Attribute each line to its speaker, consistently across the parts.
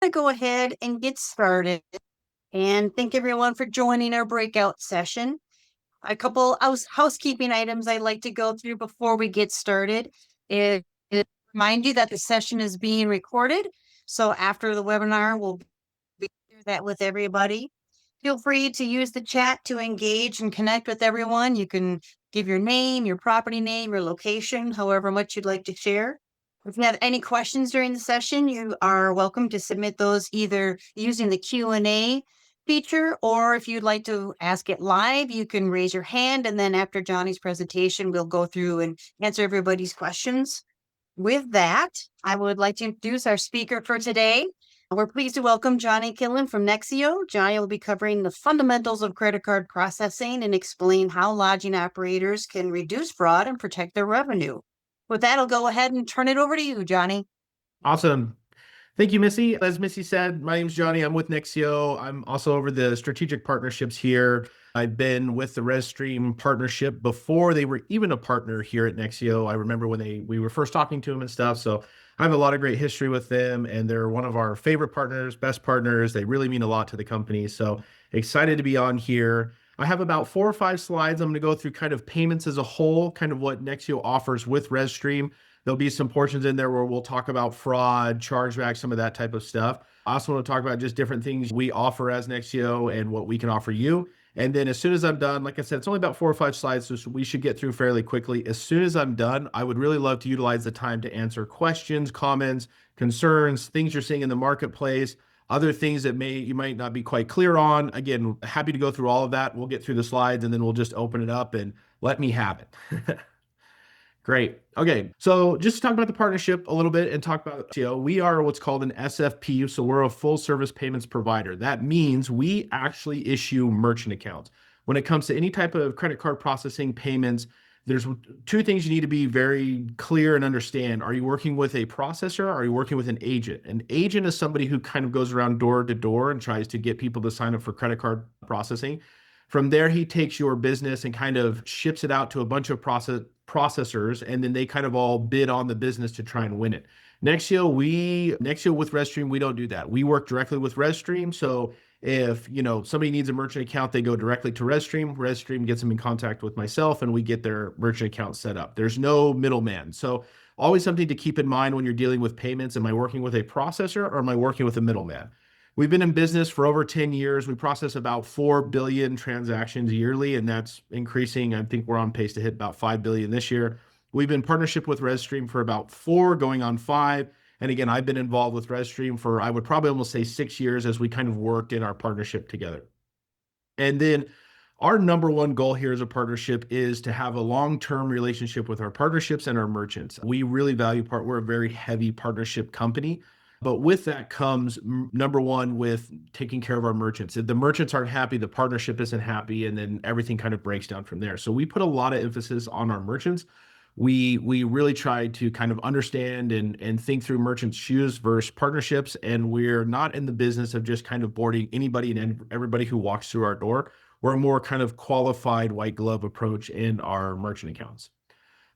Speaker 1: to go ahead and get started. And thank everyone for joining our breakout session. A couple housekeeping items I'd like to go through before we get started. It remind you that the session is being recorded. So after the webinar, we'll be through that with everybody. Feel free to use the chat to engage and connect with everyone. You can give your name, your property name, your location, however much you'd like to share. If you have any questions during the session, you are welcome to submit those either using the Q&A feature, or if you'd like to ask it live, you can raise your hand, and then after Johnny's presentation, we'll go through and answer everybody's questions. With that, I would like to introduce our speaker for today. We're pleased to welcome Johnny Killen from Nexio. Johnny will be covering the fundamentals of credit card processing and explain how lodging operators can reduce fraud and protect their revenue. With that, I'll go ahead and turn it over to you, Johnny.
Speaker 2: Awesome. Thank you, Missy. As Missy said, my name's Johnny. I'm with Nexio. I'm also over the strategic partnerships here. I've been with the rezStream partnership before they were even a partner here at Nexio. I remember when we were first talking to them and stuff. So I have a lot of great history with them, and they're one of our favorite partners, best partners. They really mean a lot to the company. So excited to be on here. I have about 4 or 5 slides. I'm going to go through kind of payments as a whole, kind of what Nexio offers with rezStream. There'll be some portions in there where we'll talk about fraud, chargebacks, some of that type of stuff. I also want to talk about just different things we offer as Nexio and what we can offer you. And then as soon as I'm done, like I said, it's only about 4 or 5 slides, so we should get through fairly quickly. As soon as I'm done, I would really love to utilize the time to answer questions, comments, concerns, things you're seeing in the marketplace, other things that you might not be quite clear on. Again, happy to go through all of that. We'll get through the slides and then we'll just open it up and let me have it. Great. Okay. So just to talk about the partnership a little bit and talk about Nexio, we are what's called an SFP. So we're a full service payments provider. That means we actually issue merchant accounts. When it comes to any type of credit card processing payments, there's 2 things you need to be very clear and understand. Are you working with a processor? Or are you working with an agent? An agent is somebody who kind of goes around door to door and tries to get people to sign up for credit card processing. From there, he takes your business and kind of ships it out to a bunch of processors, and then they kind of all bid on the business to try and win it. Nexio with rezStream, we don't do that. We work directly with rezStream. So if somebody needs a merchant account, they go directly to rezStream. rezStream gets them in contact with myself, and we get their merchant account set up. There's no middleman. So always something to keep in mind when you're dealing with payments. Am I working with a processor or am I working with a middleman? We've been in business for over 10 years. We process about 4 billion transactions yearly, and that's increasing. I think we're on pace to hit about 5 billion this year. We've been in partnership with rezStream for about 4, going on 5. And again, I've been involved with rezStream for, I would probably almost say 6 years as we kind of worked in our partnership together. And then our number one goal here as a partnership is to have a long-term relationship with our partnerships and our merchants. We really value we're a very heavy partnership company. But with that comes number one with taking care of our merchants. If the merchants aren't happy, the partnership isn't happy, and then everything kind of breaks down from there. So we put a lot of emphasis on our merchants. We really try to kind of understand and think through merchants' shoes versus partnerships, and we're not in the business of just kind of boarding anybody and everybody who walks through our door. We're a more kind of qualified white glove approach in our merchant accounts.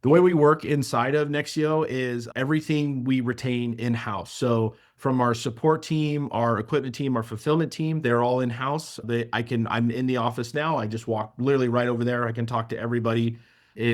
Speaker 2: The way we work inside of Nexio is everything we retain in-house. So from our support team, our equipment team, our fulfillment team, they're all in-house. I'm in the office now. I just walk literally right over there. I can talk to everybody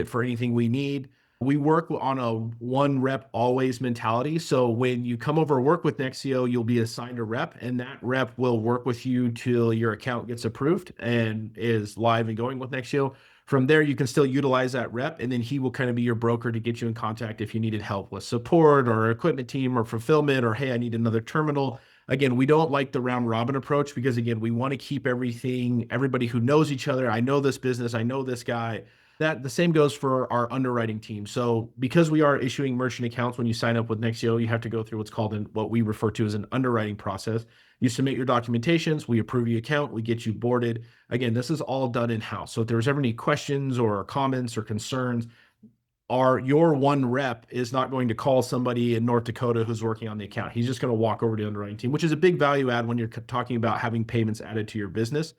Speaker 2: for anything we need. We work on a one rep always mentality. So when you come over work with Nexio, you'll be assigned a rep, and that rep will work with you till your account gets approved and is live and going with Nexio. From there, you can still utilize that rep, and then he will kind of be your broker to get you in contact if you needed help with support or equipment team or fulfillment, or, hey, I need another terminal. Again, we don't like the round robin approach because, again, we want to keep everybody who knows each other. I know this business, I know this guy. That the same goes for our underwriting team. So because we are issuing merchant accounts, when you sign up with Nexio, you have to go through what's called what we refer to as an underwriting process. You submit your documentations, we approve your account, we get you boarded. Again, this is all done in-house. So if there's ever any questions or comments or concerns, your one rep is not going to call somebody in North Dakota who's working on the account. He's just going to walk over to the underwriting team, which is a big value add when you're talking about having payments added to your business.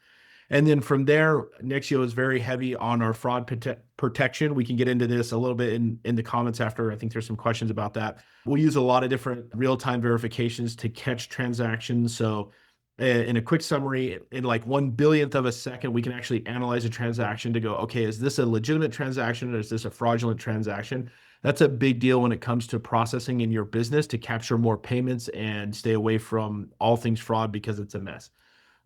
Speaker 2: And then from there, Nexio is very heavy on our fraud protection. We can get into this a little bit in the comments after. I think there's some questions about that. We'll use a lot of different real-time verifications to catch transactions. So in a quick summary, in like 1 billionth of a second, we can actually analyze a transaction to go, okay, is this a legitimate transaction or is this a fraudulent transaction? That's a big deal when it comes to processing in your business to capture more payments and stay away from all things fraud because it's a mess.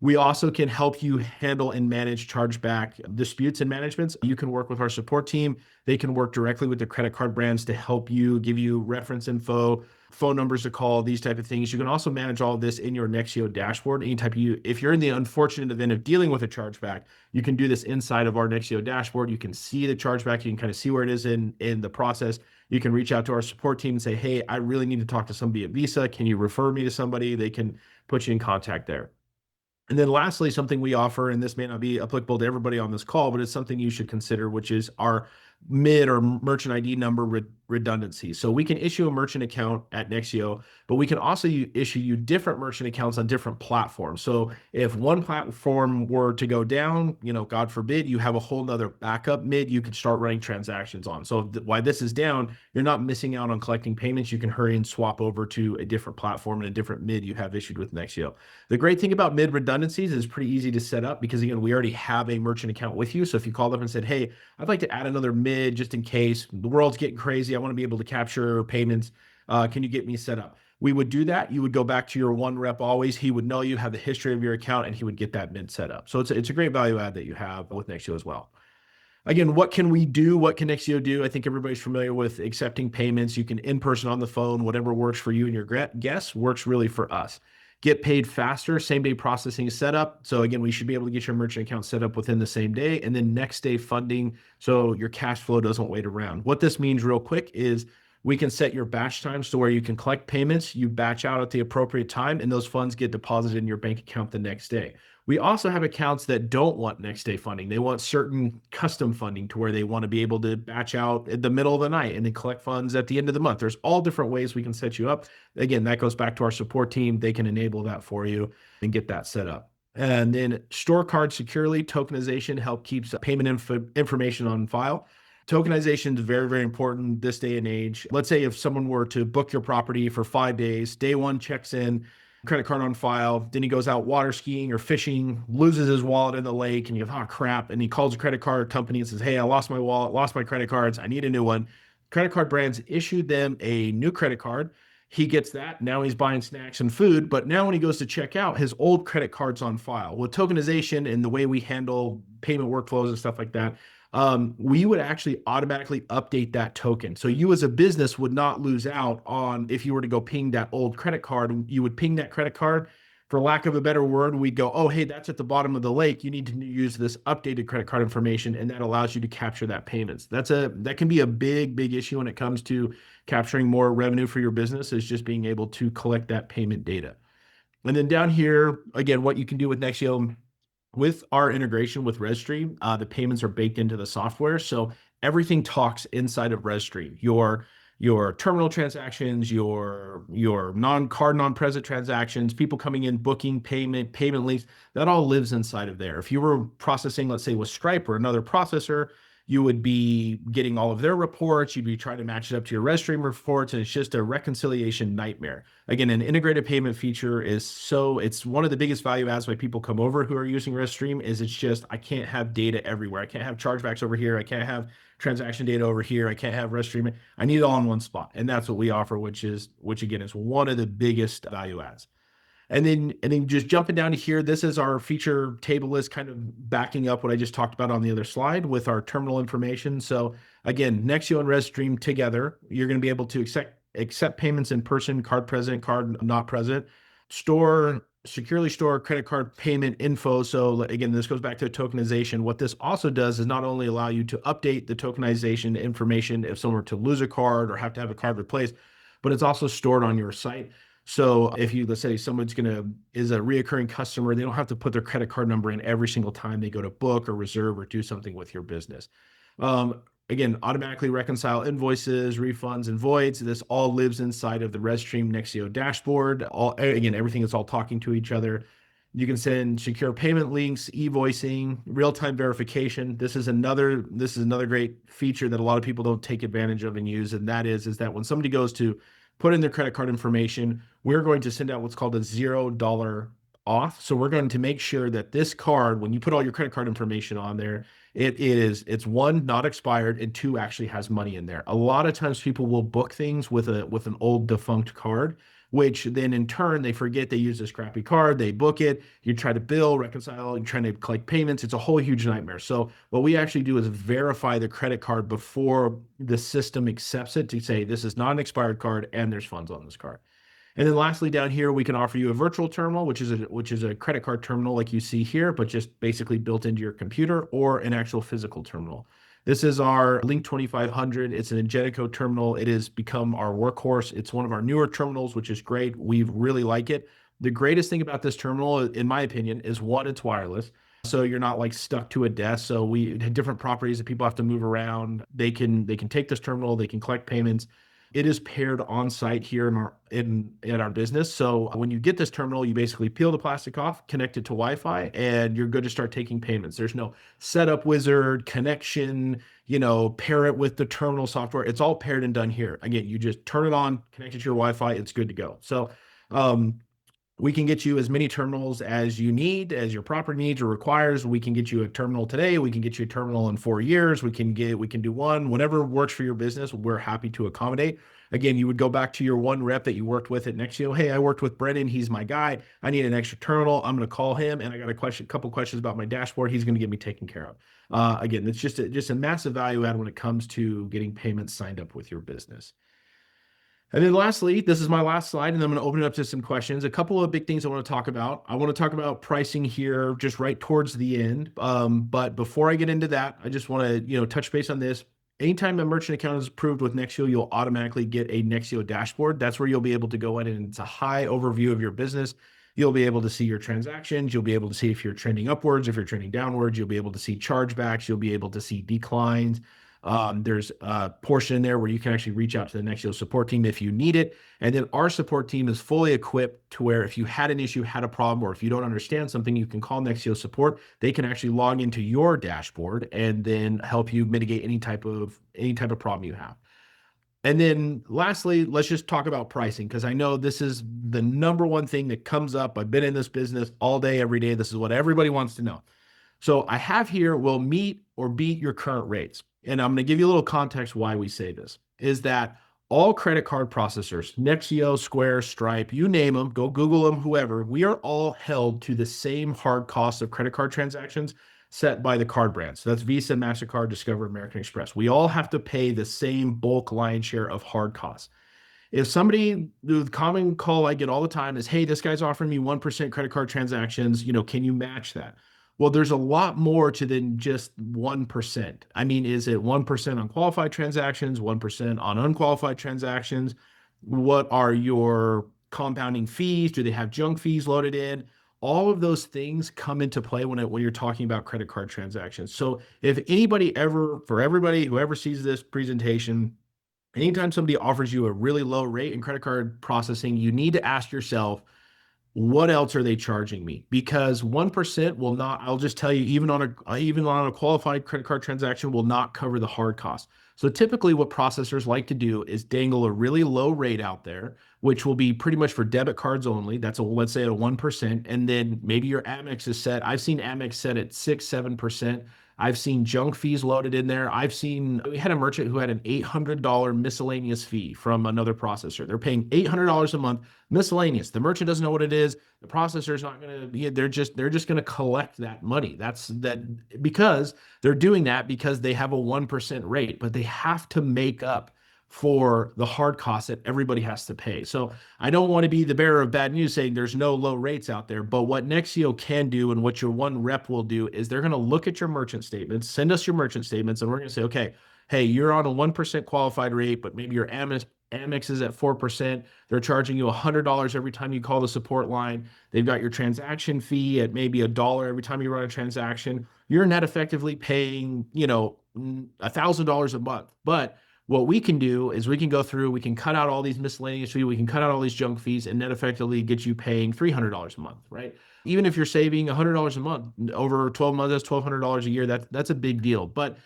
Speaker 2: We also can help you handle and manage chargeback disputes and managements. You can work with our support team. They can work directly with the credit card brands to help you, give you reference info, phone numbers to call, these type of things. You can also manage all of this in your Nexio dashboard. If you're in the unfortunate event of dealing with a chargeback, you can do this inside of our Nexio dashboard. You can see the chargeback. You can kind of see where it is in the process. You can reach out to our support team and say, hey, I really need to talk to somebody at Visa. Can you refer me to somebody? They can put you in contact there. And then lastly, something we offer, and this may not be applicable to everybody on this call, but it's something you should consider, which is our MID or merchant ID number redundancy. So we can issue a merchant account at Nexio, but we can also issue you different merchant accounts on different platforms. So if one platform were to go down, God forbid, you have a whole nother backup MID you can start running transactions on. So while this is down, you're not missing out on collecting payments. You can hurry and swap over to a different platform and a different MID you have issued with Nexio. The great thing about MID redundancies is pretty easy to set up because, again, we already have a merchant account with you. So if you called up and said, hey, I'd like to add another MID just in case the world's getting crazy, I want to be able to capture payments. Can you get me set up? We would do that. You would go back to your one rep always. He would know you have the history of your account and he would get that MID set up. So it's a great value add that you have with Nexio as well. Again, what can we do? What can Nexio do? I think everybody's familiar with accepting payments. You can in person, on the phone, whatever works for you and your guests works really for us. Get paid faster, same day processing setup. So again, we should be able to get your merchant account set up within the same day, and then next day funding so your cash flow doesn't wait around. What this means real quick is we can set your batch times to where you can collect payments, you batch out at the appropriate time, and those funds get deposited in your bank account the next day. We also have accounts that don't want next day funding. They want certain custom funding to where they want to be able to batch out at the middle of the night and then collect funds at the end of the month. There's all different ways we can set you up. Again, that goes back to our support team. They can enable that for you and get that set up. And then store cards securely. Tokenization help keeps payment information on file. Tokenization is very, very important this day and age. Let's say if someone were to book your property for 5 days, day one checks in, credit card on file, then he goes out water skiing or fishing, loses his wallet in the lake, and you go, oh crap, and he calls a credit card company and says, hey, I lost my wallet, lost my credit cards, I need a new one. Credit card brands issued them a new credit card. He gets that. Now he's buying snacks and food, but now when he goes to check out, his old credit card's on file. With tokenization and the way we handle payment workflows and stuff like that, we would actually automatically update that token. So you as a business would not lose out on if you were to go ping that old credit card. You would ping that credit card. For lack of a better word, we'd go, oh, hey, that's at the bottom of the lake. You need to use this updated credit card information, and that allows you to capture that payments. That can be a big, big issue when it comes to capturing more revenue for your business, is just being able to collect that payment data. And then down here, again, what you can do with Nexio, with our integration with rezStream, the payments are baked into the software. So everything talks inside of rezStream. Your terminal transactions, your non-card, non-present transactions, people coming in, booking, payment links, that all lives inside of there. If you were processing, let's say with Stripe or another processor, you would be getting all of their reports. You'd be trying to match it up to your rezStream reports, and it's just a reconciliation nightmare. Again, an integrated payment feature it's one of the biggest value adds why people come over who are using rezStream is it's just, I can't have data everywhere. I can't have chargebacks over here. I can't have transaction data over here. I can't have rezStream. I need it all in one spot. And that's what we offer, which again, is one of the biggest value adds. And then just jumping down to here, this is our feature table list, kind of backing up what I just talked about on the other slide with our terminal information. So again, Nexio and rezStream together, you're going to be able to accept payments in person, card present, card not present, securely store credit card payment info. So again, this goes back to tokenization. What this also does is not only allow you to update the tokenization information if someone were to lose a card or have to have a card replaced, but it's also stored on your site. So if let's say someone's is a reoccurring customer, they don't have to put their credit card number in every single time they go to book or reserve or do something with your business. Again, automatically reconcile invoices, refunds, and voids. This all lives inside of the rezStream Nexio dashboard. Again, everything is all talking to each other. You can send secure payment links, e-voicing, real-time verification. This is another great feature that a lot of people don't take advantage of and use, and that is that when somebody goes to put in their credit card information, we're going to send out what's called a $0 auth. So we're going to make sure that this card, when you put all your credit card information on there, it's one, not expired, and two, actually has money in there. A lot of times people will book things with an old defunct card, which then in turn they forget they use this crappy card, they book it, you try to bill, reconcile, you're trying to collect payments. It's a whole huge nightmare. So what we actually do is verify the credit card before the system accepts it to say this is not an expired card and there's funds on this card. And then lastly, down here, we can offer you a virtual terminal, which is a credit card terminal like you see here, but just basically built into your computer, or an actual physical terminal. This is our Link 2500. It's an Ingenico terminal. It has become our workhorse. It's one of our newer terminals, which is great. We really like it. The greatest thing about this terminal, in my opinion, is one, it's wireless. So you're not like stuck to a desk. So we have different properties that people have to move around. They can take this terminal, they can collect payments. It is paired on site here in our business. So when you get this terminal, you basically peel the plastic off, connect it to Wi-Fi, and you're good to start taking payments. There's no setup wizard, connection, pair it with the terminal software. It's all paired and done here. Again, you just turn it on, connect it to your Wi-Fi, it's good to go. So we can get you as many terminals as you need, as your property needs or requires. We can get you a terminal today. We can get you a terminal in 4 years. We can do one, whatever works for your business. We're happy to accommodate. Again, you would go back to your one rep that you worked with at Nexio. Hey, I worked with Brendan. He's my guy. I need an extra terminal. I'm going to call him, and I got a couple questions about my dashboard. He's going to get me taken care of. Again, it's just a massive value add when it comes to getting payments signed up with your business. And then lastly, this is my last slide, and I'm going to open it up to some questions. A couple of big things I want to talk about. I want to talk about pricing here just right towards the end. But before I get into that, I just want to, touch base on this. Anytime a merchant account is approved with Nexio, you'll automatically get a Nexio dashboard. That's where you'll be able to go in, and it's a high overview of your business. You'll be able to see your transactions. You'll be able to see if you're trending upwards, if you're trending downwards. You'll be able to see chargebacks. You'll be able to see declines. There's a portion in there where you can actually reach out to the Nexio support team if you need it. And then our support team is fully equipped to where if you had an issue, had a problem, or if you don't understand something, you can call Nexio support. They can actually log into your dashboard and then help you mitigate any type of problem you have. And then lastly, let's just talk about pricing, because I know this is the number one thing that comes up. I've been in this business all day, every day. This is what everybody wants to know. So I have here, will meet or beat your current rates. And I'm going to give you a little context why we say this, is that all credit card processors, Nexio, Square, Stripe, you name them, go Google them, whoever, we are all held to the same hard costs of credit card transactions set by the card brands. So that's Visa, MasterCard, Discover, American Express. We all have to pay the same bulk lion's share of hard costs. If the common call I get all the time is, hey, this guy's offering me 1% credit card transactions, can you match that? Well, there's a lot more to than just 1%. I mean, is it 1% on qualified transactions, 1% on unqualified transactions? What are your compounding fees? Do they have junk fees loaded in? All of those things come into play when you're talking about credit card transactions. So if for everybody, whoever sees this presentation, anytime somebody offers you a really low rate in credit card processing, you need to ask yourself, what else are they charging me? Because 1% will not, I'll just tell you, even on a qualified credit card transaction, will not cover the hard costs. So typically what processors like to do is dangle a really low rate out there, which will be pretty much for debit cards only. Let's say at a 1%. And then maybe your Amex is set. I've seen Amex set at 6-7%. I've seen junk fees loaded in there. We had a merchant who had an $800 miscellaneous fee from another processor. They're paying $800 a month miscellaneous. The merchant doesn't know what it is. The processor's not going to be, they're just going to collect that money. Because they're doing that because they have a 1% rate, but they have to make up for the hard costs that everybody has to pay. So I don't want to be the bearer of bad news saying there's no low rates out there, but what Nexio can do and what your one rep will do is they're going to look at your merchant statements, send us your merchant statements, and we're going to say, okay, hey, you're on a 1% qualified rate, but maybe your Amex is at 4%. They're charging you $100 every time you call the support line. They've got your transaction fee at maybe $1 every time you run a transaction. You're net effectively paying, $1,000 a month. But What we can do is we can go through, we can cut out all these miscellaneous fees, we can cut out all these junk fees, and net effectively get you paying $300 a month, right? Even if you're saving $100 a month over 12 months, that's $1,200 a year. That's a big deal. But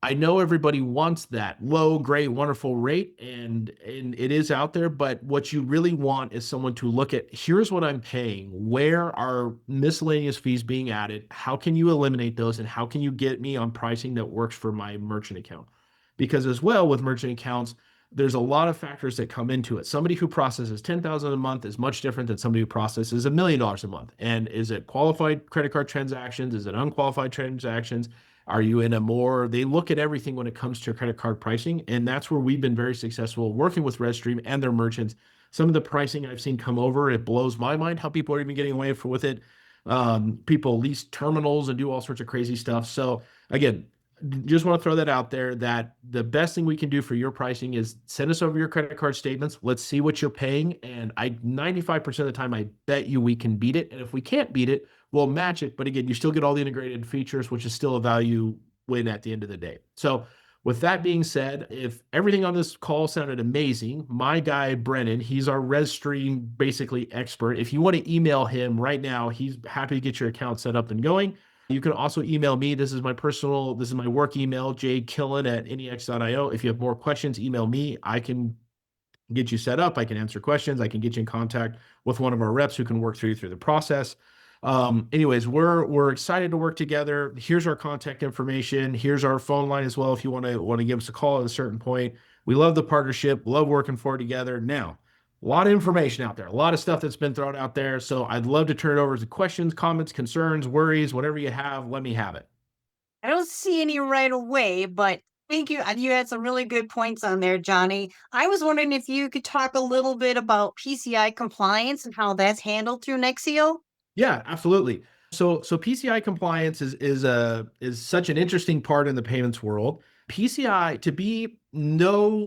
Speaker 2: I know everybody wants that low, great, wonderful rate, and it is out there. But what you really want is someone to look at, here's what I'm paying. Where are miscellaneous fees being added? How can you eliminate those? And how can you get me on pricing that works for my merchant account? Because as well with merchant accounts, there's a lot of factors that come into it. Somebody who processes 10,000 a month is much different than somebody who processes $1 million a month. And is it qualified credit card transactions? Is it unqualified transactions? Are you in a more, they look at everything when it comes to credit card pricing. And that's where we've been very successful working with rezStream and their merchants. Some of the pricing I've seen come over, it blows my mind how people are even getting away with it. People lease terminals and do all sorts of crazy stuff. So again, just want to throw that out there that the best thing we can do for your pricing is send us over your credit card statements. Let's see what you're paying. And 95% of the time, I bet you we can beat it. And if we can't beat it, we'll match it. But again, you still get all the integrated features, which is still a value win at the end of the day. So with that being said, if everything on this call sounded amazing, my guy, Brennan, he's our rezStream basically expert. If you want to email him right now, he's happy to get your account set up and going. You can also email me. This is my work email, jkillen@nex.io. If you have more questions, email me. I can get you set up. I can answer questions. I can get you in contact with one of our reps who can work through the process. Anyways, we're excited to work together. Here's our contact information. Here's our phone line as well. If you want to give us a call at a certain point, we love the partnership. Love working for it together. Now, a lot of information out there, a lot of stuff that's been thrown out there. So I'd love to turn it over to questions, comments, concerns, worries, whatever you have. Let me have it.
Speaker 1: I don't see any right away, but thank you. You had some really good points on there, Johnny. I was wondering if you could talk a little bit about PCI compliance and how that's handled through Nexio.
Speaker 2: Yeah, absolutely. So PCI compliance is such an interesting part in the payments world. PCI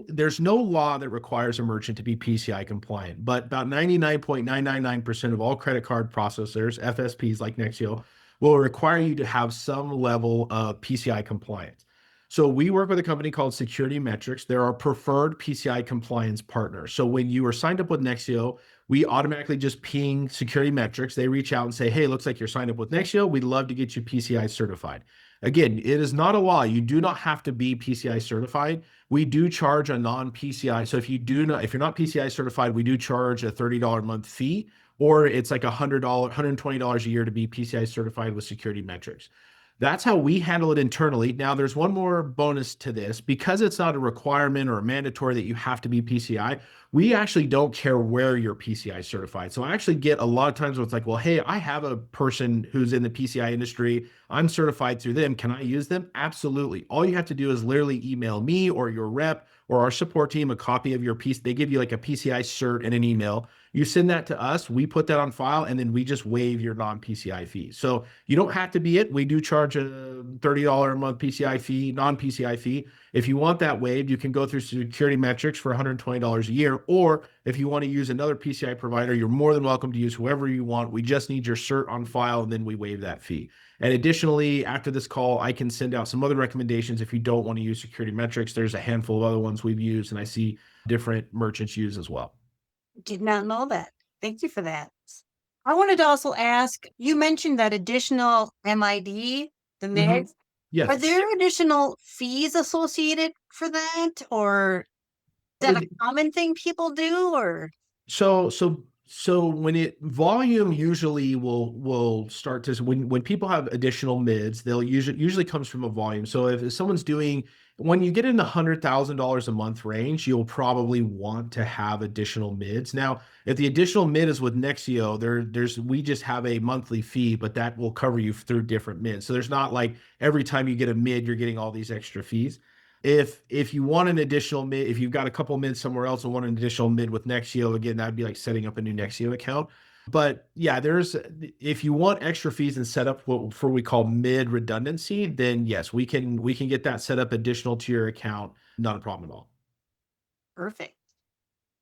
Speaker 2: there's no law that requires a merchant to be PCI compliant, but about 99.999% of all credit card processors, FSPs like Nexio, will require you to have some level of PCI compliance. So we work with a company called Security Metrics. They're our preferred PCI compliance partner. So when you are signed up with Nexio, we automatically just ping Security Metrics. They reach out and say, hey, looks like you're signed up with Nexio. We'd love to get you PCI certified. Again, it is not a law. You do not have to be PCI certified. We do charge a non-PCI. So if you're not PCI certified, we do charge a $30 a month fee, or it's like $100, $120 a year to be PCI certified with Security Metrics. That's how we handle it internally. Now, there's one more bonus to this. Because it's not a requirement or a mandatory that you have to be PCI, we actually don't care where you're PCI certified. So I actually get a lot of times where it's like, well, hey, I have a person who's in the PCI industry. I'm certified through them. Can I use them? Absolutely. All you have to do is literally email me or your rep or our support team a copy of your piece. They give you like a PCI cert and an email. You send that to us, we put that on file, and then we just waive your non-PCI fee. So you don't have to be it. We do charge a $30 a month PCI fee, non-PCI fee. If you want that waived, you can go through Security Metrics for $120 a year. Or if you want to use another PCI provider, you're more than welcome to use whoever you want. We just need your cert on file, and then we waive that fee. And additionally, after this call, I can send out some other recommendations if you don't want to use Security Metrics. There's a handful of other ones we've used, and I see different merchants use as well.
Speaker 1: Did not know that. Thank you for that. I wanted to also ask, you mentioned that additional MID, the MIDs. Are
Speaker 2: Yes.
Speaker 1: there additional fees associated for that? Or is that a common thing people do? Or
Speaker 2: So when volume usually will start to, when people have additional mids, they'll usually comes from a volume. So if someone's doing, when you get in the $100,000 a month range, you'll probably want to have additional mids. Now, if the additional mid is with Nexio, we just have a monthly fee, but that will cover you through different mids. So there's not like every time you get a mid, you're getting all these extra fees. If you want an additional mid, if you've got a couple mids somewhere else and want an additional mid with Nexio, again, that'd be like setting up a new Nexio account. But yeah, if you want extra fees and set up what we call mid redundancy, then yes, we can get that set up additional to your account. Not a problem at all.
Speaker 1: perfect.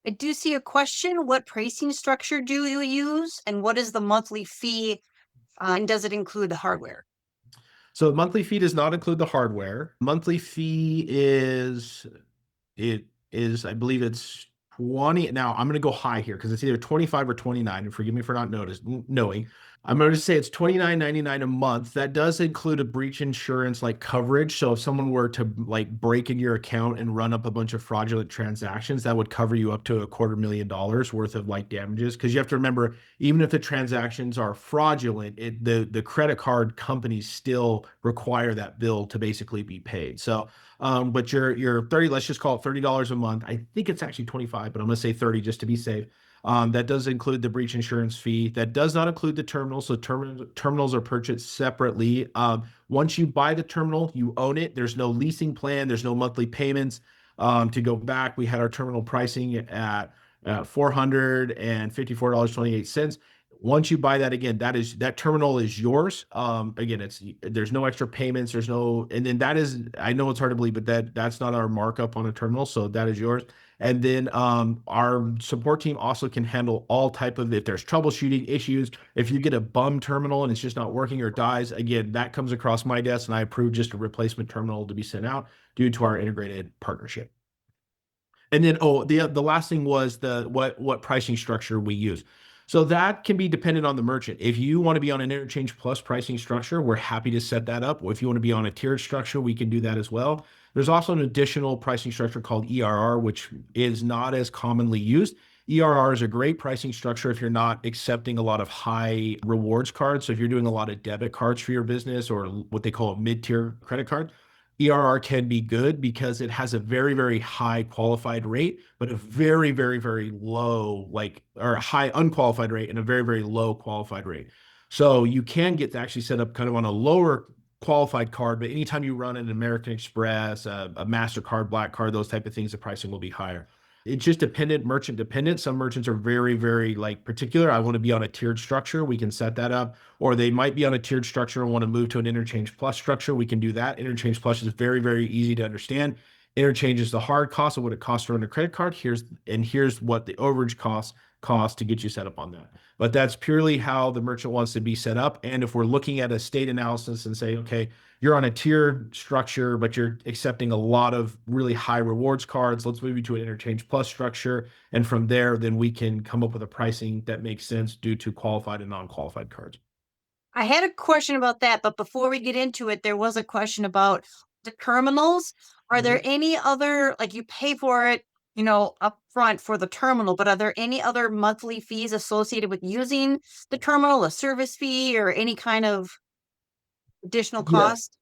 Speaker 1: I do see a question. What pricing structure do you use? And what is the monthly fee? And does it include the hardware?
Speaker 2: So monthly fee does not include the hardware. Monthly fee is it is, I believe it's 20. Now I'm going to go high here because it's either 25 or 29. And forgive me for not knowing. I'm going to say it's 29.99 a month. That does include a breach insurance like coverage. So if someone were to like break in your account and run up a bunch of fraudulent transactions, that would cover you up to $250,000 worth of like damages. Because you have to remember, even if the transactions are fraudulent, the credit card companies still require that bill to basically be paid. So but your 30, let's just call it $30 a month. I think it's actually 25, but I'm gonna say 30 just to be safe. That does include the breach insurance fee. That does not include the terminal. So terminals are purchased separately. Once you buy the terminal, you own it. There's no leasing plan. There's no monthly payments. To go back, we had our terminal pricing at $454.28. Once you buy that, again, that terminal is yours. Again, there's no extra payments, and then that is, I know it's hard to believe, but that's not our markup on a terminal, so that is yours. And then our support team also can handle all type of, if there's troubleshooting issues, if you get a bum terminal and it's just not working or dies, again, that comes across my desk and I approve just a replacement terminal to be sent out due to our integrated partnership. And then, the last thing was what pricing structure we use. So that can be dependent on the merchant. If you want to be on an interchange plus pricing structure, we're happy to set that up. Or if you want to be on a tiered structure, we can do that as well. There's also an additional pricing structure called ERR, which is not as commonly used. ERR is a great pricing structure if you're not accepting a lot of high rewards cards. So if you're doing a lot of debit cards for your business or what they call a mid-tier credit card, ERR can be good because it has a very, very high qualified rate, but a very, very, very low, or a high unqualified rate and a very, very low qualified rate. So you can get to actually set up kind of on a lower qualified card, but anytime you run an American Express, a MasterCard, Black Card, those type of things, the pricing will be higher. It's just merchant dependent. Some merchants are very, very like particular. I want to be on a tiered structure. We can set that up. Or they might be on a tiered structure and want to move to an interchange plus structure. We can do that. Interchange plus is very, very easy to understand. Interchange is the hard cost of what it costs to run a credit card. Here's what the overage cost to get you set up on that. But that's purely how the merchant wants to be set up. And if we're looking at a state analysis and say, okay, you're on a tier structure, but you're accepting a lot of really high rewards cards, let's move you to an interchange plus structure. And from there, then we can come up with a pricing that makes sense due to qualified and non-qualified cards.
Speaker 1: I had a question about that, but before we get into it, there was a question about the terminals. Are there any other, like you pay for it, up front for the terminal, but are there any other monthly fees associated with using the terminal, a service fee or any kind of additional
Speaker 2: Yeah.
Speaker 1: cost?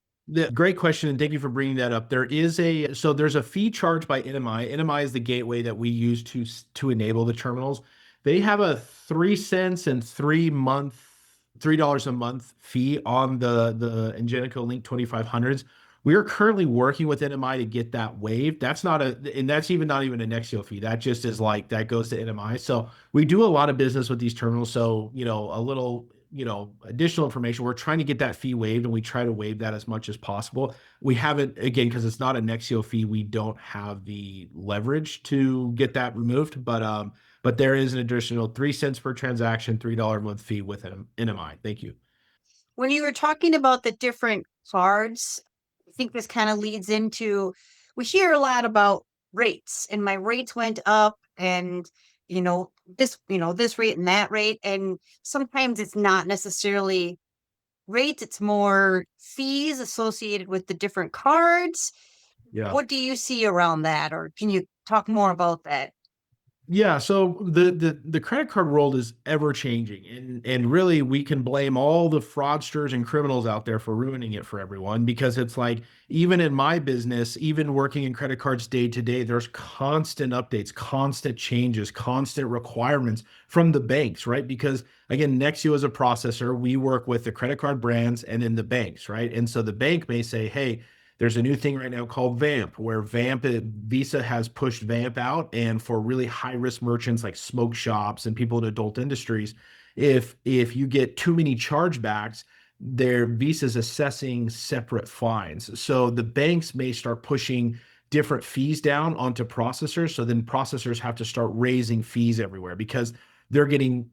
Speaker 2: Great question, and thank you for bringing that up. There's a fee charged by NMI. NMI is the gateway that we use to enable the terminals. They have a 3 cents and $3 a month fee on the Ingenico Link 2500s. We are currently working with NMI to get that waived. That's not and that's not even a Nexio fee. That just is like that goes to NMI. So we do a lot of business with these terminals. So a little additional information. We're trying to get that fee waived, and we try to waive that as much as possible. We haven't, again, because it's not a Nexio fee, we don't have the leverage to get that removed. But there is an additional 3 cents per transaction, $3 a month fee with an NMI. Thank you.
Speaker 1: When you were talking about the different cards, I think this kind of leads into, we hear a lot about rates, and my rates went up, and this rate and that rate, and sometimes it's not necessarily rates, it's more fees associated with the different cards.
Speaker 2: Yeah.
Speaker 1: What do you see around that, or can you talk more about that?
Speaker 2: Yeah, so the credit card world is ever changing, and really we can blame all the fraudsters and criminals out there for ruining it for everyone, because it's like, even in my business, even working in credit cards day to day, there's constant updates, constant changes, constant requirements from the banks, right? Because again, Nexio is a processor. We work with the credit card brands and then the banks, right? And so the bank may say, hey, there's a new thing right now called VAMP, where Visa has pushed VAMP out. And for really high risk merchants like smoke shops and people in adult industries, if you get too many chargebacks, their Visa's assessing separate fines. So the banks may start pushing different fees down onto processors. So then processors have to start raising fees everywhere because they're getting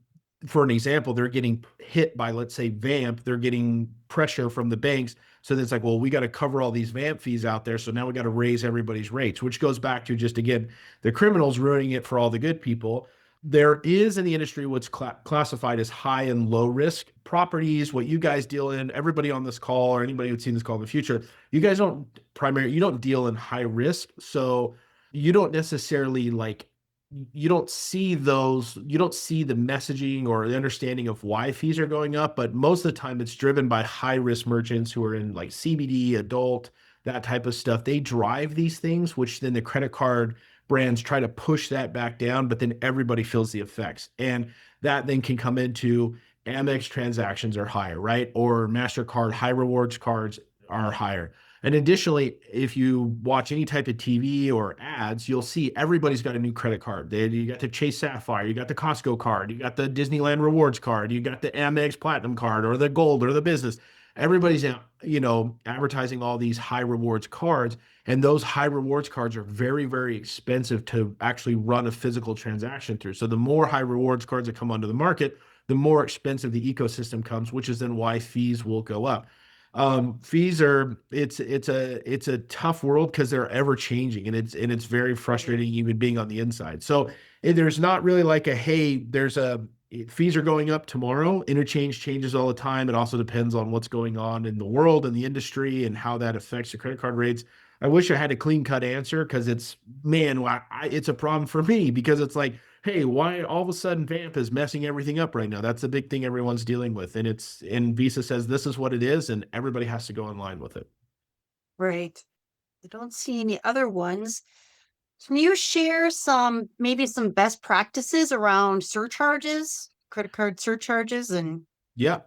Speaker 2: for an example, they're getting hit by, let's say, Vamp, they're getting pressure from the banks. So it's like, well, we got to cover all these Vamp fees out there. So now we got to raise everybody's rates, which goes back to just, again, the criminals ruining it for all the good people. There is in the industry what's classified as high and low risk properties, what you guys deal in. Everybody on this call or anybody who's seen this call in the future, you guys you don't deal in high risk. So you don't necessarily like you don't see the messaging or the understanding of why fees are going up, but most of the time it's driven by high risk merchants who are in like CBD, adult, that type of stuff. They drive these things, which then the credit card brands try to push that back down, but then everybody feels the effects. And that then can come into Amex transactions are higher, right? Or MasterCard high rewards cards are higher. And additionally, if you watch any type of TV or ads, you'll see everybody's got a new credit card. You got the Chase Sapphire, you got the Costco card, you got the Disneyland Rewards card, you got the Amex Platinum card or the Gold or the Business. Everybody's, advertising all these high rewards cards, and those high rewards cards are very, very expensive to actually run a physical transaction through. So the more high rewards cards that come onto the market, the more expensive the ecosystem comes, which is then why fees will go up. Fees are it's a tough world because they're ever changing, and it's very frustrating even being on the inside. So there's not really like fees are going up tomorrow. Interchange changes all the time. It also depends on what's going on in the world and the industry and how that affects the credit card rates. I wish I had a clean cut answer because it's a problem for me because it's like, hey, why all of a sudden Vamp is messing everything up right now? That's the big thing everyone's dealing with. And Visa says this is what it is, and everybody has to go in line with it.
Speaker 1: Right. I don't see any other ones. Can you share maybe some best practices around surcharges, credit card surcharges, and
Speaker 2: Yeah.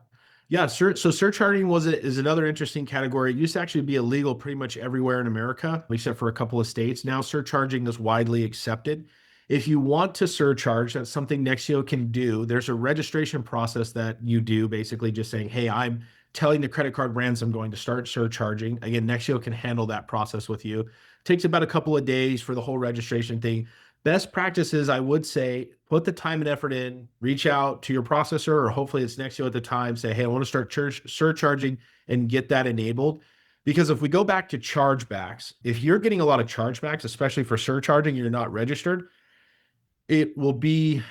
Speaker 2: Yeah. So surcharging is another interesting category. It used to actually be illegal pretty much everywhere in America, except for a couple of states. Now surcharging is widely accepted. If you want to surcharge, that's something Nexio can do. There's a registration process that you do, basically just saying, hey, I'm telling the credit card brands I'm going to start surcharging. Again, Nexio can handle that process with you. It takes about a couple of days for the whole registration thing. Best practices, I would say, put the time and effort in, reach out to your processor, or hopefully it's Nexio at the time, say, hey, I want to start surcharging and get that enabled. Because if we go back to chargebacks, if you're getting a lot of chargebacks, especially for surcharging, you're not registered, it will be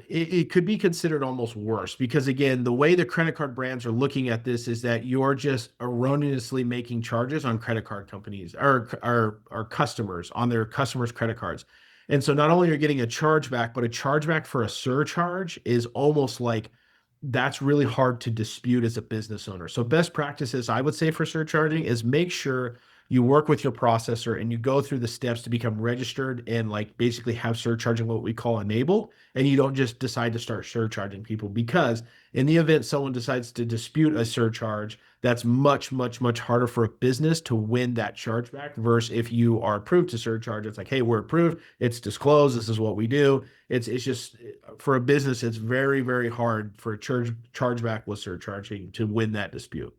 Speaker 2: it could be considered almost worse because again, the way the credit card brands are looking at this is that you're just erroneously making charges on credit card companies or customers on their customers' credit cards. And so not only are you getting a chargeback, but a chargeback for a surcharge is almost like that's really hard to dispute as a business owner. So best practices I would say for surcharging is make sure you work with your processor and you go through the steps to become registered and like basically have surcharging what we call enabled, and you don't just decide to start surcharging people because in the event someone decides to dispute a surcharge, that's much, much, much harder for a business to win that chargeback versus if you are approved to surcharge. It's like, hey, we're approved, it's disclosed, this is what we do. It's just for a business, it's very, very hard for a chargeback with surcharging to win that dispute.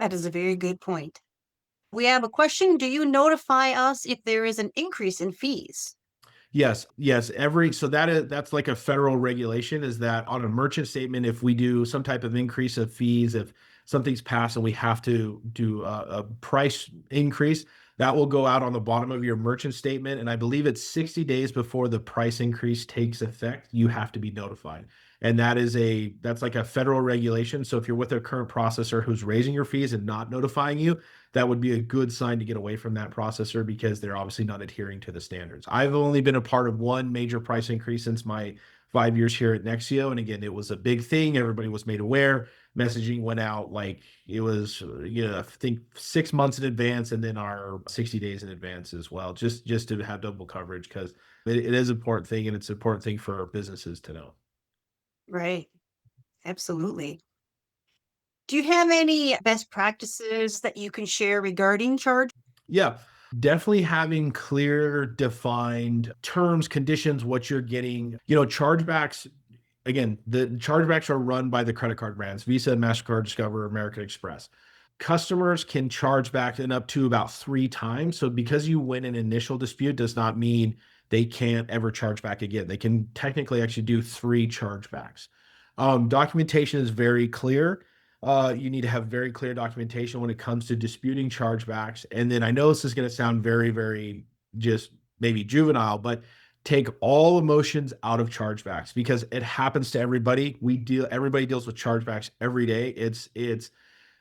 Speaker 1: that is a very good point. We have a question. Do you notify us if there is an increase in fees?
Speaker 2: Yes, yes. So that's like a federal regulation is that on a merchant statement, if we do some type of increase of fees, if something's passed and we have to do a price increase, that will go out on the bottom of your merchant statement. And I believe it's 60 days before the price increase takes effect, you have to be notified. And that's like a federal regulation. So if you're with a current processor who's raising your fees and not notifying you, that would be a good sign to get away from that processor because they're obviously not adhering to the standards. I've only been a part of one major price increase since my 5 years here at Nexio. And again, it was a big thing. Everybody was made aware. Messaging went out like it was, I think 6 months in advance and then our 60 days in advance as well, just to have double coverage because it is an important thing and it's an important thing for businesses to know.
Speaker 1: Right. Absolutely. Do you have any best practices that you can share regarding charge?
Speaker 2: Yeah, definitely having clear, defined terms, conditions, what you're getting. Chargebacks, again, the chargebacks are run by the credit card brands, Visa, MasterCard, Discover, American Express. Customers can charge back in up to about 3 times. So because you win an initial dispute does not mean they can't ever charge back again. They can technically actually do 3 chargebacks. Documentation is very clear. You need to have very clear documentation when it comes to disputing chargebacks. And then I know this is going to sound very, very just maybe juvenile, but take all emotions out of chargebacks because it happens to everybody. Everybody deals with chargebacks every day. It's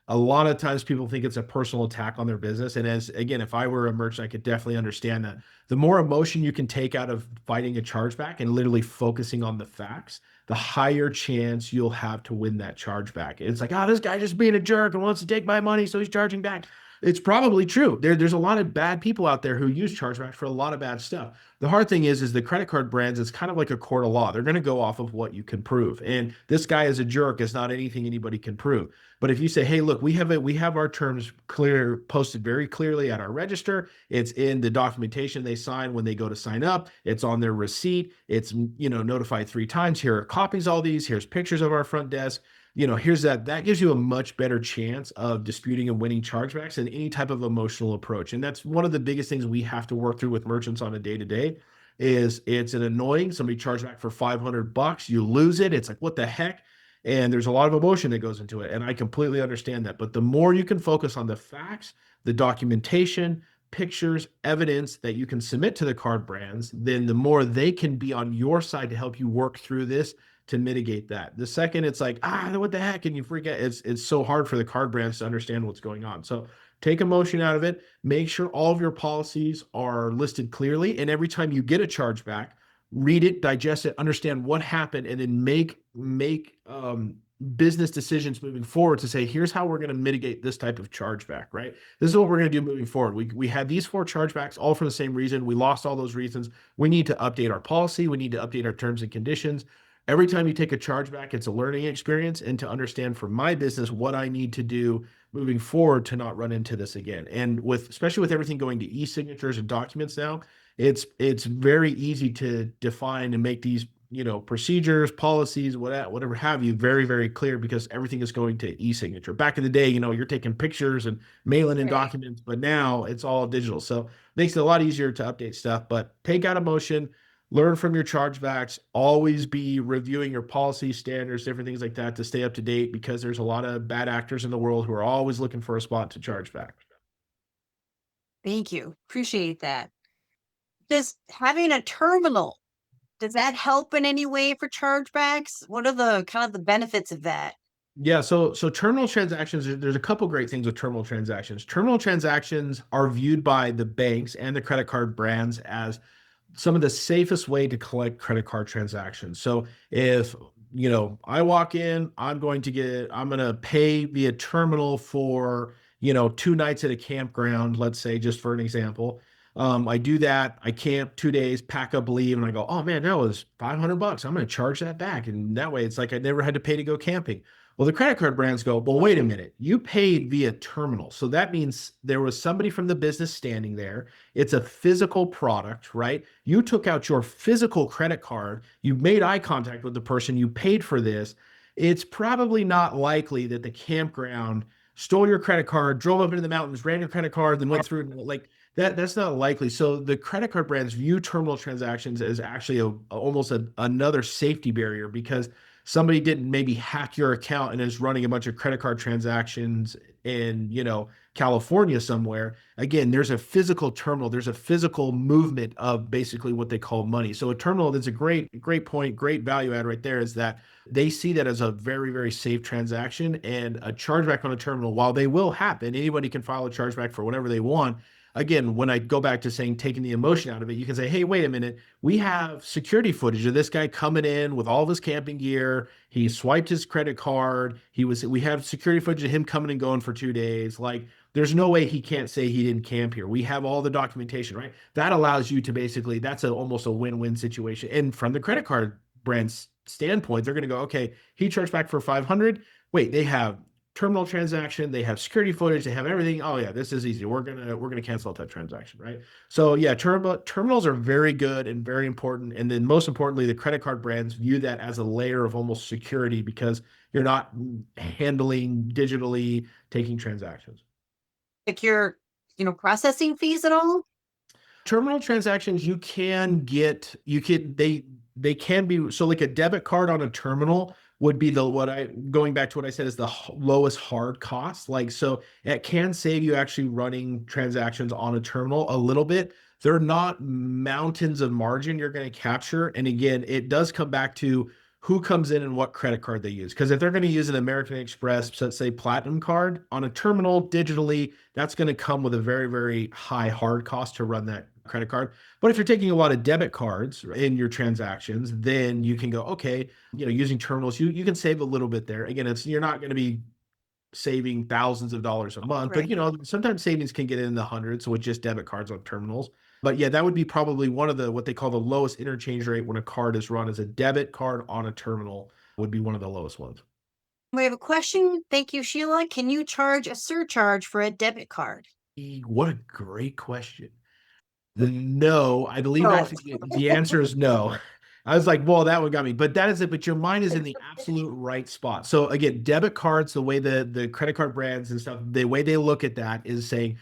Speaker 2: a lot of times people think it's a personal attack on their business. And as again, if I were a merchant, I could definitely understand that. The more emotion you can take out of fighting a chargeback and literally focusing on the facts, the higher chance you'll have to win that chargeback. It's like, oh, this guy just being a jerk and wants to take my money, so he's charging back. It's probably true. There's a lot of bad people out there who use chargebacks for a lot of bad stuff. The hard thing is the credit card brands, it's kind of like a court of law. They're going to go off of what you can prove. And this guy is a jerk is not anything anybody can prove. But if you say, hey, look, we have our terms posted very clearly at our register. It's in the documentation they sign when they go to sign up. It's on their receipt. It's, notified 3 times. Here are copies of all these. Here's pictures of our front desk. Here's that gives you a much better chance of disputing and winning chargebacks than any type of emotional approach. And that's one of the biggest things we have to work through with merchants on a day-to-day is it's an annoying, somebody charged back for $500, you lose it. It's like, what the heck? And there's a lot of emotion that goes into it. And I completely understand that. But the more you can focus on the facts, the documentation, pictures, evidence that you can submit to the card brands, then the more they can be on your side to help you work through this to mitigate that. The second it's like, what the heck? And you freak out. It's so hard for the card brands to understand what's going on. So take emotion out of it. Make sure all of your policies are listed clearly. And every time you get a chargeback, read it, digest it, understand what happened, and then make business decisions moving forward to say, here's how we're going to mitigate this type of chargeback, right? This is what we're going to do moving forward. We had these 4 chargebacks all for the same reason. We lost all those reasons. We need to update our policy. We need to update our terms and conditions. Every time you take a chargeback, it's a learning experience and to understand for my business what I need to do moving forward to not run into this again. And especially with everything going to e-signatures and documents now, it's very easy to define and make these procedures, policies, whatever have you, very, very clear because everything is going to e-signature. Back in the day, you're taking pictures and mailing in documents, but now it's all digital. So it makes it a lot easier to update stuff, but take out emotion, learn from your chargebacks, always be reviewing your policy standards, different things like that to stay up to date because there's a lot of bad actors in the world who are always looking for a spot to charge back.
Speaker 1: Thank you. Appreciate that. Does having a terminal, does that help in any way for chargebacks? What are the kind of the benefits of that?
Speaker 2: Yeah, so terminal transactions, there's a couple great things with terminal transactions. Terminal transactions are viewed by the banks and the credit card brands as some of the safest way to collect credit card transactions. So if I walk in, I'm going to pay via terminal for 2 nights at a campground, let's say, just for an example. I do that, I camp 2 days, pack up, leave, and I go, oh man, that was $500. I'm going to charge that back. And that way it's like I never had to pay to go camping. Well, the credit card brands go, well, wait a minute, you paid via terminal. So that means there was somebody from the business standing there. It's a physical product, right? You took out your physical credit card, you made eye contact with the person, you paid for this. It's probably not likely that the campground stole your credit card, drove up into the mountains, ran your credit card, then went through like that. That's not likely. So the credit card brands view terminal transactions as actually almost another safety barrier because somebody didn't maybe hack your account and is running a bunch of credit card transactions in, California somewhere. Again, there's a physical terminal, there's a physical movement of basically what they call money. So a terminal, that's a great point, great value add right there is that they see that as a very, very safe transaction and a chargeback on a terminal, while they will happen, anybody can file a chargeback for whatever they want. Again, when I go back to saying taking the emotion out of it, you can say, hey, wait a minute, we have security footage of this guy coming in with all of his camping gear. He swiped his credit card. We have security footage of him coming and going for 2 days. Like, there's no way he can't say he didn't camp here. We have all the documentation, right? That allows you to basically, that's almost a win-win situation. And from the credit card brand's standpoint, they're going to go, okay, he charged back for 500. Wait, they have terminal transaction, they have security footage, they have everything. Oh yeah, this is easy. We're gonna cancel out that transaction, right? So yeah, terminals are very good and very important. And then most importantly, the credit card brands view that as a layer of almost security because you're not handling digitally taking transactions.
Speaker 1: Like your, processing fees at all?
Speaker 2: Terminal transactions, they can be, so like a debit card on a terminal would be the what I going back to what I said is the lowest hard cost. Like, so it can save you actually running transactions on a terminal a little bit. They're not mountains of margin you're going to capture. And again, it does come back to who comes in and what credit card they use. Because if they're going to use an American Express, let's say Platinum card on a terminal digitally, that's going to come with a very, very high hard cost to run that credit card. But if you're taking a lot of debit cards in your transactions, then you can go, okay, using terminals, you can save a little bit there. Again, you're not going to be saving thousands of dollars a month, but
Speaker 1: Right.
Speaker 2: sometimes savings can get in the hundreds with just debit cards on terminals. But yeah, that would be probably one of the what they call the lowest interchange rate when a card is run as a debit card on a terminal would be one of the lowest ones.
Speaker 1: We have a question. Thank you, Sheila. Can you charge a surcharge for a debit card?
Speaker 2: What a great question. No, I believe
Speaker 1: Oh,
Speaker 2: actually the answer is no. I was like, well, that one got me. But that is it. But your mind is in the absolute right spot. So again, debit cards, the way the credit card brands and stuff, the way they look at that is saying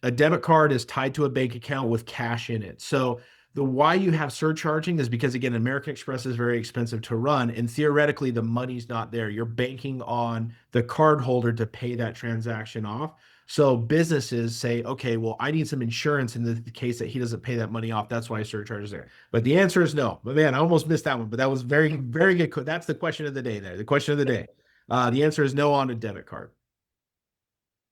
Speaker 2: a debit card is tied to a bank account with cash in it. So the why you have surcharging is because again, American Express is very expensive to run, and theoretically the money's not there. You're banking on the card holder to pay that transaction off. So businesses say, okay, well, I need some insurance in the case that he doesn't pay that money off. That's why surcharge is there. But the answer is no. But man, I almost missed that one. But that was very, very good. That's the question of the day there. The question of the day. The answer is no on a debit card.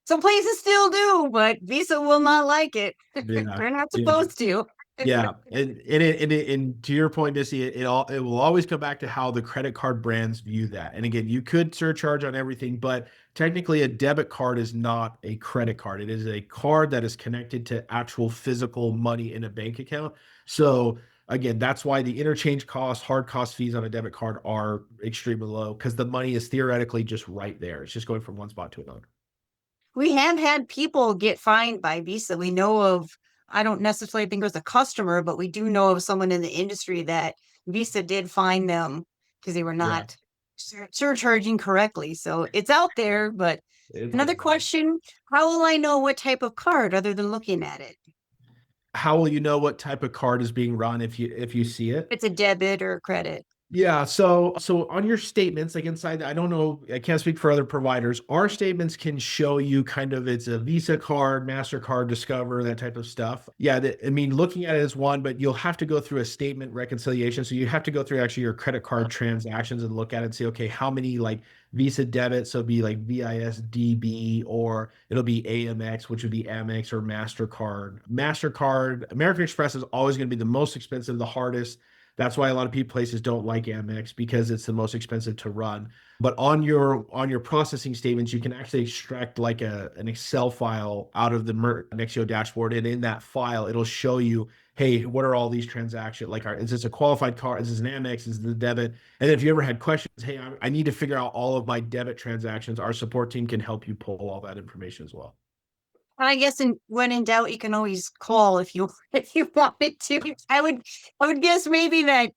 Speaker 1: some places still do, but Visa will not like it.
Speaker 2: Yeah.
Speaker 1: They're not
Speaker 2: Yeah.
Speaker 1: supposed to.
Speaker 2: Yeah, and to your point, Missy, it will always come back to how the credit card brands view that. And again, you could surcharge on everything, but technically, a debit card is not a credit card. It is a card that is connected to actual physical money in a bank account. So again, that's why the interchange costs, hard cost fees on a debit card are extremely low because the money is theoretically just right there. It's just going from one spot to another.
Speaker 1: We have had people get fined by Visa. We know of, I don't necessarily think it was a customer, but we do know of someone in the industry that Visa did fine them because they were
Speaker 2: Yeah,
Speaker 1: not surcharging correctly. So it's out there. But
Speaker 2: it's
Speaker 1: another
Speaker 2: there.
Speaker 1: question, how will I know what type of card other than looking at it?
Speaker 2: How will you know what type of card is being run if you see
Speaker 1: If
Speaker 2: it?
Speaker 1: it's a debit or a credit.
Speaker 2: Yeah, so on your statements, like inside, I don't know, I can't speak for other providers. Our statements can show you kind of it's a Visa card, MasterCard, Discover, that type of stuff. Yeah, I mean, looking at it as one, but you'll have to go through a statement reconciliation. So you have to go through actually your credit card transactions and look at it and say, okay, how many like Visa debit, so it'd be like VISDB, or it'll be AMX, which would be Amex or MasterCard. MasterCard, American Express is always going to be the most expensive, the hardest. That's why a lot of people places don't like Amex because it's the most expensive to run. But on your processing statements, you can actually extract like an Excel file out of the Nexio dashboard, and in that file, it'll show you, hey, what are all these transactions? Like, is this a qualified card? Is this an Amex? Is this a debit? And if you ever had questions, hey, I need to figure out all of my debit transactions, our support team can help you pull all that information as well.
Speaker 1: I guess when in doubt, you can always call if you if you wanted to. I would guess maybe that.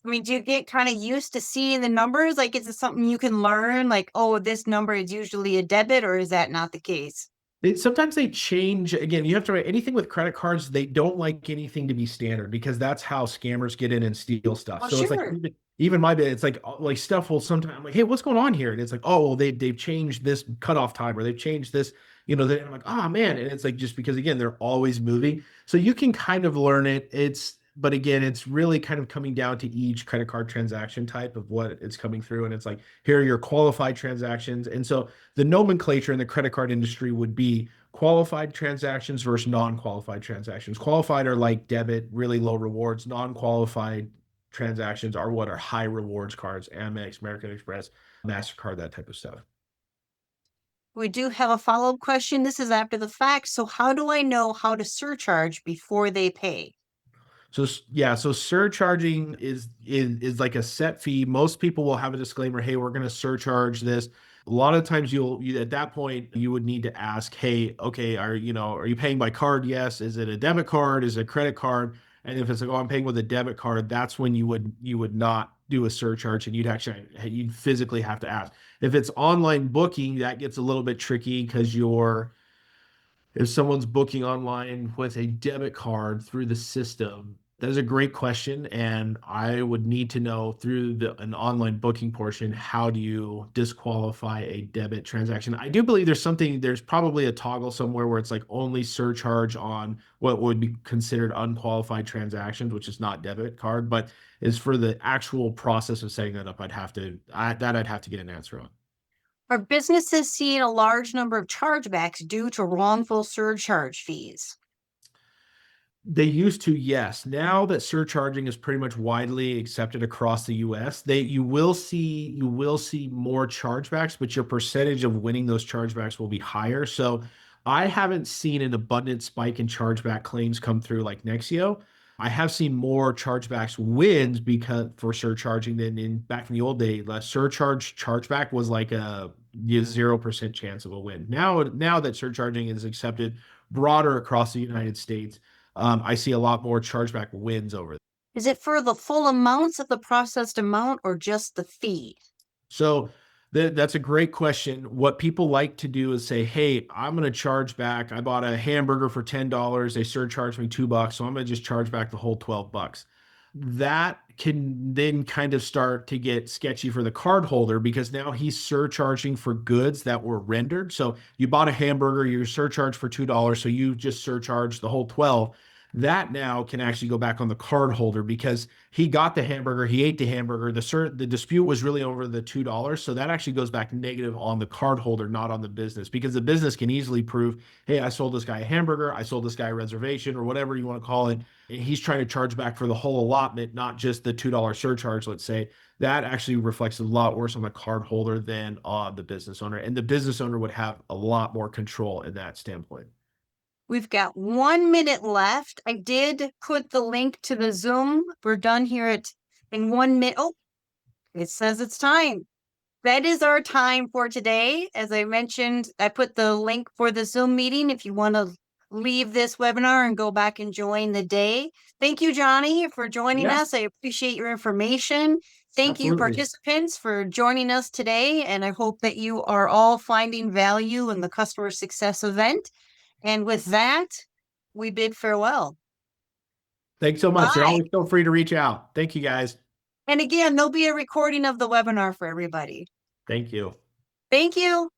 Speaker 1: I mean, do you get kind of used to seeing the numbers? Like, is it something you can learn? Like, oh, this number is usually a debit, or is that not the case?
Speaker 2: Sometimes they change. Again, you have to write anything with credit cards. They don't like anything to be standard because that's how scammers get in and steal stuff.
Speaker 1: Well,
Speaker 2: So it's like
Speaker 1: sure.
Speaker 2: even my bit, it's like stuff will sometimes I'm like, hey, what's going on here? And it's like, oh, well, they've changed this cutoff time or they've changed this, I'm like, oh man. And it's like just because again, they're always moving. So you can kind of learn it. But again, it's really kind of coming down to each credit card transaction type of what it's coming through. And it's like, here are your qualified transactions. And so the nomenclature in the credit card industry would be qualified transactions versus non-qualified transactions. Qualified are like debit, really low rewards. Non-qualified transactions are what are high rewards cards, Amex, American Express, MasterCard, that type of stuff.
Speaker 1: We do have a follow-up question. This is after the fact. So, how do I know how to surcharge before they pay?
Speaker 2: So yeah, so surcharging is like a set fee. Most people will have a disclaimer, hey, we're going to surcharge this. A lot of times you at that point you would need to ask, hey, okay, are you paying by card? Yes. Is it a debit card? Is it a credit card? And if it's like, oh, I'm paying with a debit card, that's when you would not do a surcharge and you'd physically have to ask. If it's online booking, that gets a little bit tricky because if someone's booking online with a debit card through the system? That is a great question, and I would need to know through an online booking portion, how do you disqualify a debit transaction? I do believe there's probably a toggle somewhere where it's like only surcharge on what would be considered unqualified transactions, which is not debit card, but is for the actual process of setting that up, I'd have to get an answer on.
Speaker 1: Are businesses seeing a large number of chargebacks due to wrongful surcharge fees?
Speaker 2: They used to, yes. Now that surcharging is pretty much widely accepted across the US, they you will see more chargebacks, but your percentage of winning those chargebacks will be higher. So I haven't seen an abundant spike in chargeback claims come through like Nexio. I have seen more chargebacks wins because for surcharging than in back in the old day. The surcharge chargeback was like a 0% chance of a win. Now that surcharging is accepted broader across the United States, I see a lot more chargeback wins over.
Speaker 1: Is it for the full amounts of the processed amount or just the fee?
Speaker 2: So that's a great question. What people like to do is say, "Hey, I'm going to charge back. I bought a hamburger for $10. They surcharged me $2, so I'm going to just charge back the whole $12." That can then kind of start to get sketchy for the card holder because now he's surcharging for goods that were rendered. So you bought a hamburger, you're surcharged for $2, so you just surcharged the whole 12. That now can actually go back on the card holder because he got the hamburger, he ate the hamburger. The dispute was really over the $2, so that actually goes back negative on the card holder, not on the business, because the business can easily prove, hey, I sold this guy a hamburger, I sold this guy a reservation, or whatever you want to call it. And he's trying to charge back for the whole allotment, not just the $2 surcharge. Let's say that actually reflects a lot worse on the card holder than on the business owner, and the business owner would have a lot more control in that standpoint.
Speaker 1: We've got 1 minute left. I did put the link to the Zoom. We're done here in 1 minute. Oh, it says it's time. That is our time for today. As I mentioned, I put the link for the Zoom meeting if you want to leave this webinar and go back and join the day. Thank you, Johnny, for joining
Speaker 2: Yeah,
Speaker 1: us. I appreciate your information. Thank you,
Speaker 2: absolutely.
Speaker 1: participants, for joining us today. And I hope that you are all finding value in the customer success event. And with that, we bid farewell.
Speaker 2: Thanks so much. You're
Speaker 1: Bye.
Speaker 2: always feel free to reach out. Thank you guys.
Speaker 1: And again, there'll be a recording of the webinar for everybody.
Speaker 2: Thank you.
Speaker 1: Thank you.